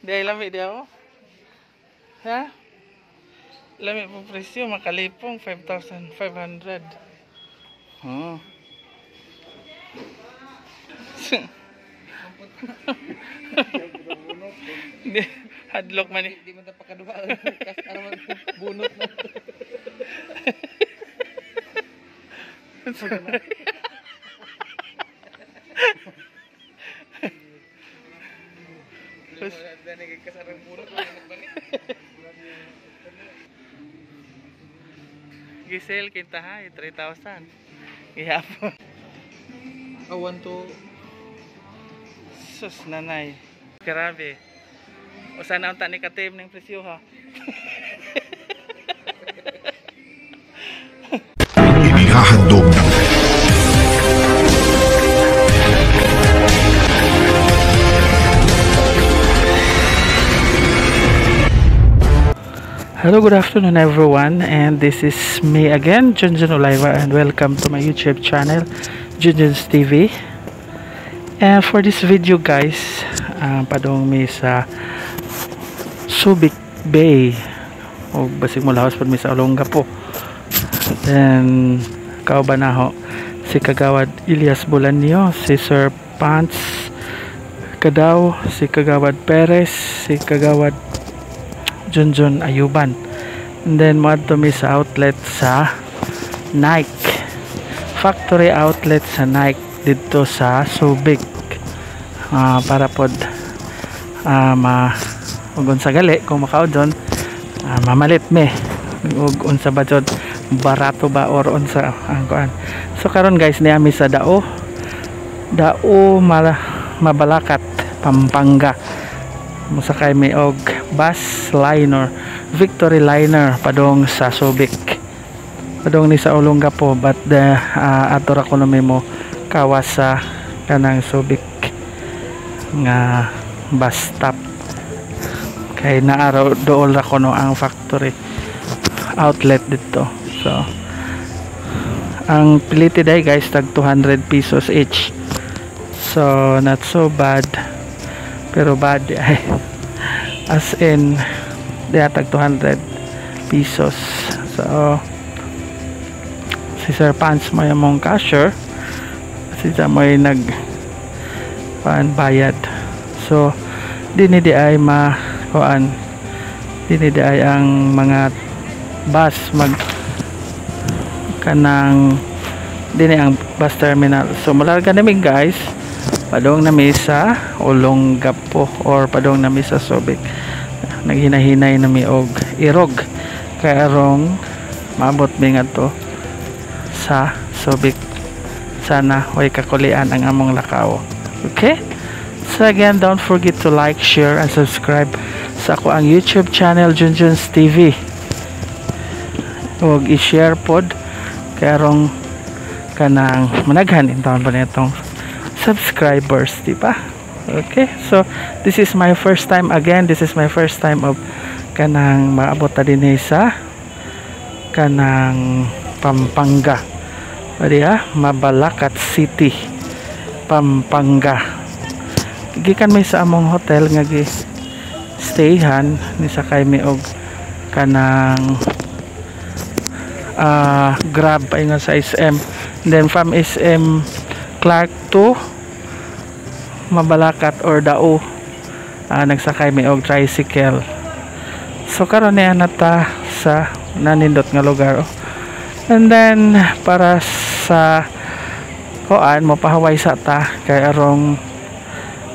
Di lami di ako. Ha? Lami po presyo, makalipong 5,500. Oh. Di, hadlock man eh. Di man ta pakaduha. Kas ano bunot na. Kasarang bunot balik. Gisel kita ha, 3,000. Ihapon. Awan to. Sus nanay. Grabe. O sana ang tani katim ng presyo ha. Inihahandog ng Hello, good afternoon everyone, and this is me again, Junjun Oliva, and welcome to my YouTube channel, Junjun's TV. And for this video guys, padong mi sa Subic Bay o basig mo lahos pa mi sa Olongapo. Then kaubanaho si Kagawad Elias Bolanio, si Sir Pants Kadaw, si Kagawad Perez, si Kagawad Junjun Ayuban. And then moadto mi sa outlet sa Nike, factory outlet sa Nike dito sa Subic, para pod ugon sa gali kung makao doon, mamalit me ug unsa ba jud, barato ba or unsa ang kuan. So karon guys, niami sa Dao Mabalacat, Pampanga. Musakay mi og bus liner, Victory liner padong sa Subic, padong ni sa Olongapo, but ato ra ko mo kawas sa kanang Subic nga bus stop, kay naaraw dool ra ko ang factory outlet dito. So ang piliti day guys, tag 200 pesos each, so not so bad, pero bad ay as in tag 200 pesos. So si Sir Pants mo yung mong cashier, siya mo yung nag bayad. So dinidi ay dinidi ay ang mga bus mag kanang dini ang bus terminal. So malarga namin guys, padong nami sa Olongapo or padong nami sa Subic. Naghinahinay nami og irog kay arong maabot mi ngadto sa Subic. Sana way kakulian ang among lakaw. Okay? So again, don't forget to like, share, and subscribe sa ako ang YouTube channel, Junjun's TV. Huwag i-share pod kay arong kanang managhan in taon pa nitong subscribers, diba? Okay, so this is my first time again, this is my first time of kanang maabot ta dinhi sa kanang Pampanga, Mabalacat City, Pampanga. Gikan may sa among hotel nga gi stayhan ni sakay mi og kanang Grab ay nga sa SM, then from SM Clark to Mabalacat or Dao, nagsakay mi og tricycle. So karon na nata sa nanindot nga lugar, and then para sa kuan mo pahaway sa ta kay arong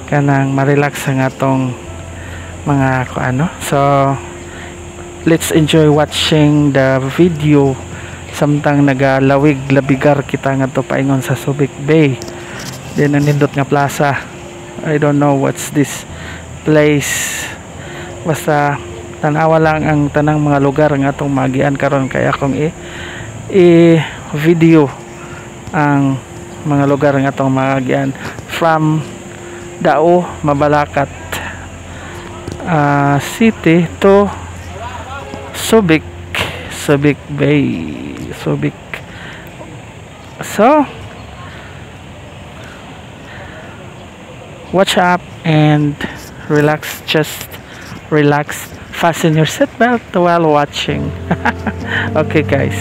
kanang ma-relax ang atong mga kuano. So let's enjoy watching the video samtang nagalawig labigar kita ngadto paingon sa Subic Bay. Then nanindot nga plaza, I don't know what's this place, basta tanawa lang ang tanang mga lugar nga atong magian karon, kaya akong i-video ang mga lugar nga atong magian from Dao Mabalacat City to Subic Bay, Subic. So watch up and relax, just relax, fasten your seatbelt while watching. Okay guys.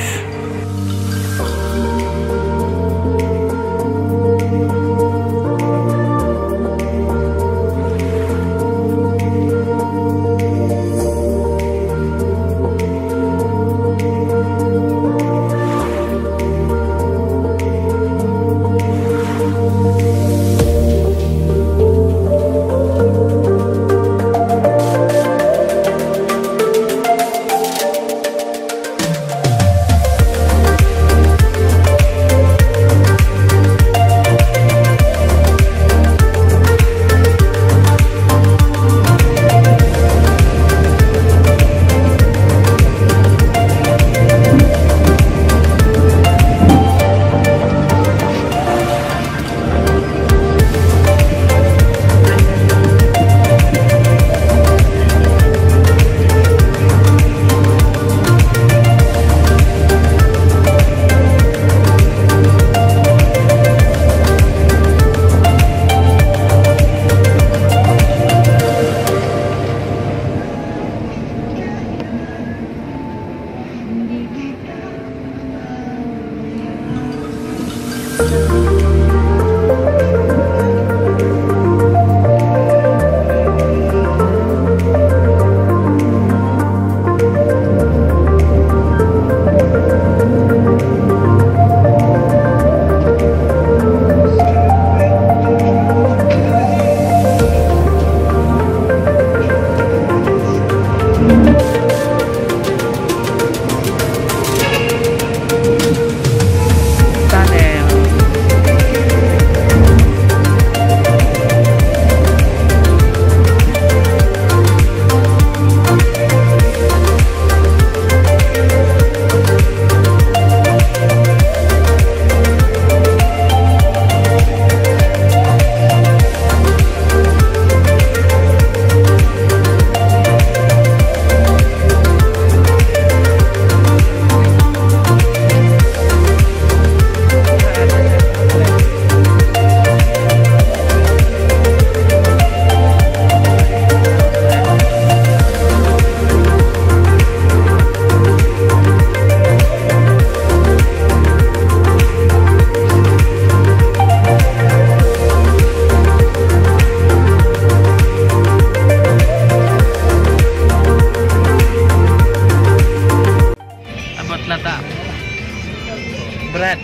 Brad,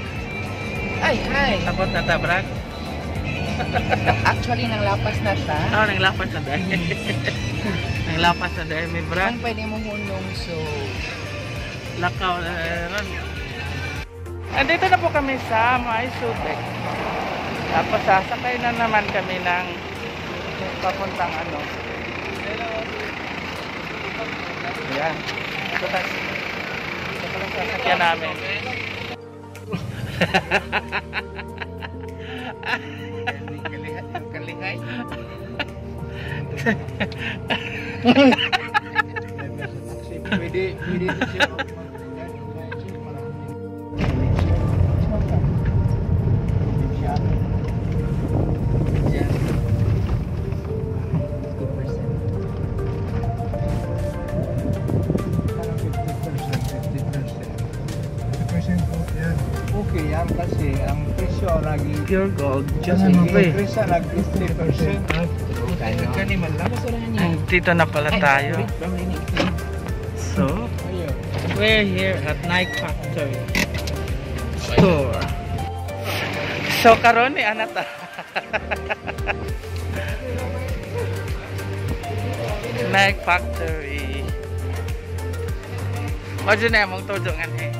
Ay, hi! takot na ta, Brad. Actually, nang lapas na siya. Oh, nanglapas na dahil. Nanglapas na dahil, may Brad. Ang pwede mo hulong, so... Lakaw na ron. Andito na po kami sa May Subic. Tapos sasakay na naman kami ng papuntang ano. Ayan. Ito tayo. Ito pa lang sasakyan namin. Kalihai. Pwede siya. Okay yan kasi ang presyo lagi Pure gold. just Ano ba eh? presyo lagi 50%. Kaniman lang. Dito na pala tayo. So, we're here at Nike Factory Store. So, karon ni Anata. Nike Factory. Medyo na mong tudungan eh.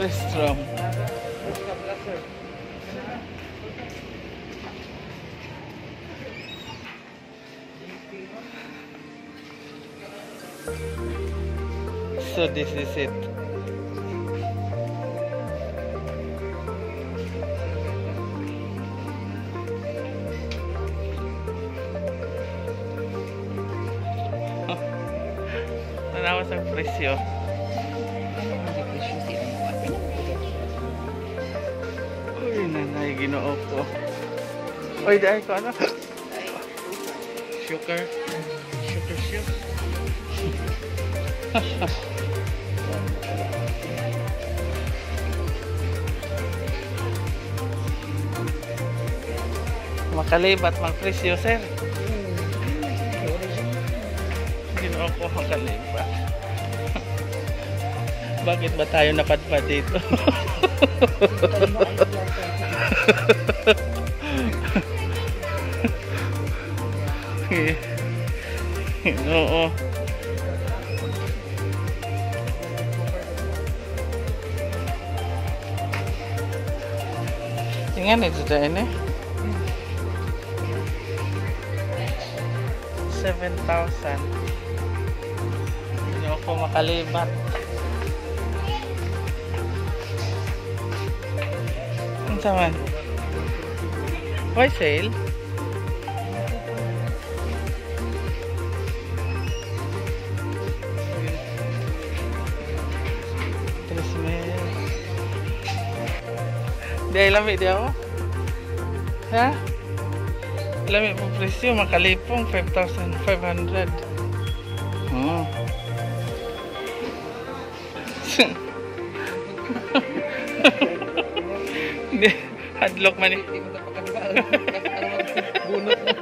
Restroom. So this is it. Nanawa sa presyo. Ginoo ko. Oy, dahil ko ano? Sugar. Sugar. Makalibat magpresyo, sir. Ginoo ko, makalibat. Bakit ba tayo napadpad dito? Oo. Tingnan ito dahil eh. 7,000. Hindi ako makalibat. Ang saman? Why sale? Di lami di ako? Ha? Lami po presyo, makalipong 5,500. Oh. Hadlock man eh. Bunot mo.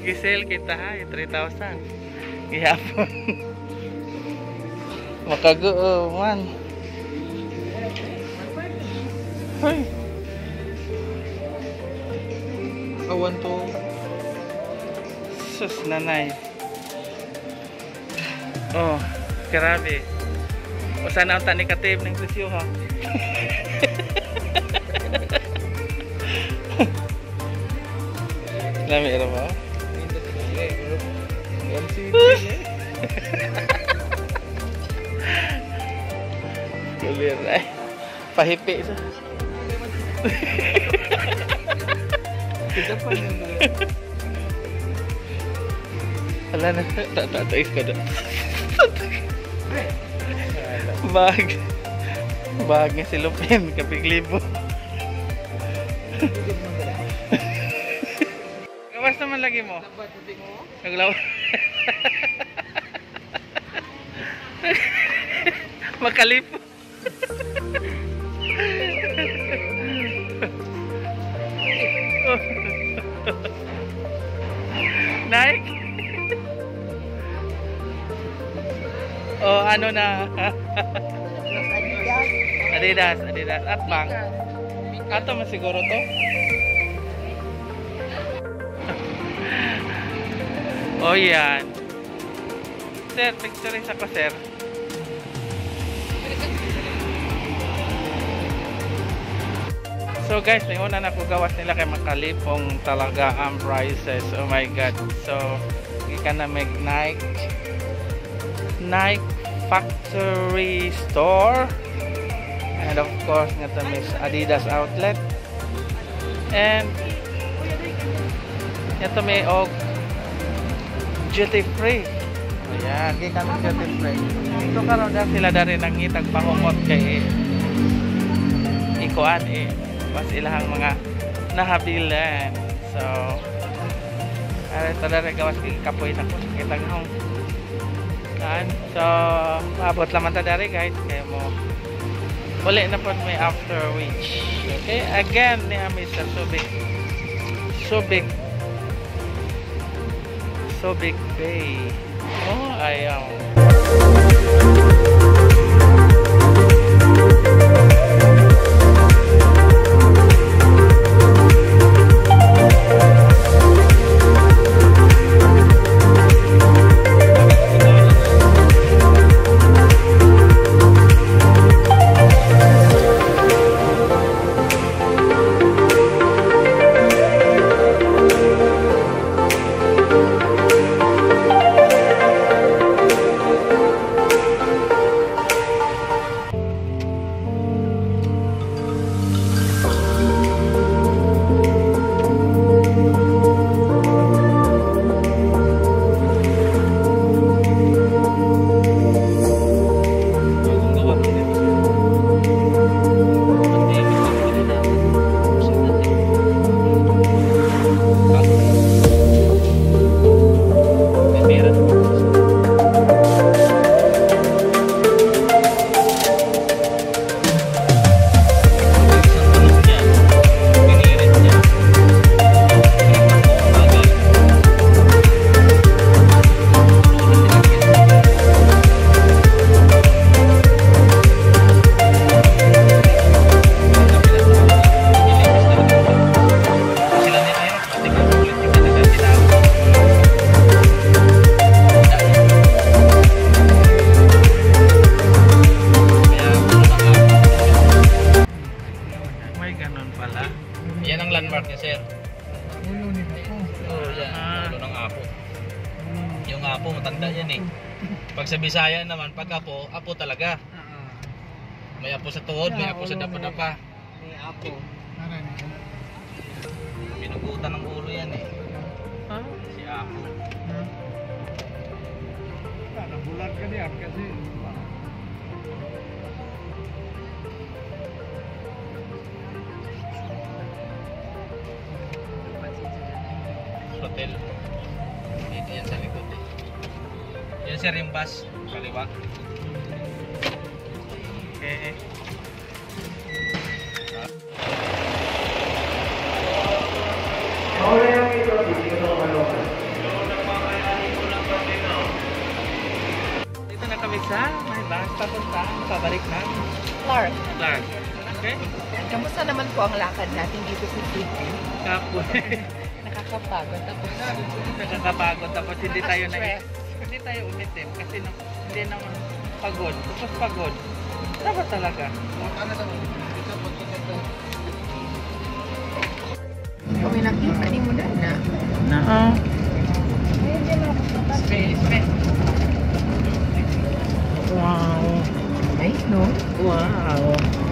Gisel kita ha, 3,000. Gihapon. Makago man. Hoy. Awan to. Sus nanay. Oh, grabe. O sana ang tanik-atib ng presyo ha. Lami ra ba? Kulir ay. Pahipi sa. Kita pa yun. Wala na. Tatais ka doon. Bag nga si Lupin. Kapiglibo. Gawas naman lagi mo. Naglaw. Makalip. Nike. Oh, ano na? Adidas. At bang. Ato man siguro to. Oh, yan. Sir, picture sa ko, sir. So guys, nauna na ko gawas nila kay makalipong talaga ang prices. Oh my god. So, ika na mag Nike Factory Store. And of course, nga to Miss Adidas Outlet. And ito may duty free. Ayan, gikan ng duty free. Ito karon na sila dari nang itag pangumot kay ikuan pas ilahang mga nahabilan. So ito dari gawas kapoy na ko kitang hong. So maabot laman ta dari guys kay mo uli na po may after which. Okay, again ni Mr. Subic Bay. Oh, ayaw. sir. Ulo nila po. Oo, yan. Ulo ng apo. Yung apo, matanda yan eh. Pag sa Bisaya naman, pag apo, apo talaga. May apo sa tuhod, may apo sa dapa-dapa. May apo. Pinugutan ng ulo yan eh. Si apo. Nabulat ka diyan kasi. Hotel. Dito yan sa likod eh. Yan sir yung bus. Kaliwa. Okay. Dito na kami sa may bus papunta. Pabalik na. Clark, Clark. Okay? kamusta naman po ang lakad natin dito sa city? Kapo. Nakakapagod. Tapos Nakakapagod tapos hindi tayo na stress. hindi tayo umitim kasi hindi naman pagod. Tapos pagod. Dapat talaga. Kung may nakita ni mo na. Na. Space. Wow. Nice, no? Wow.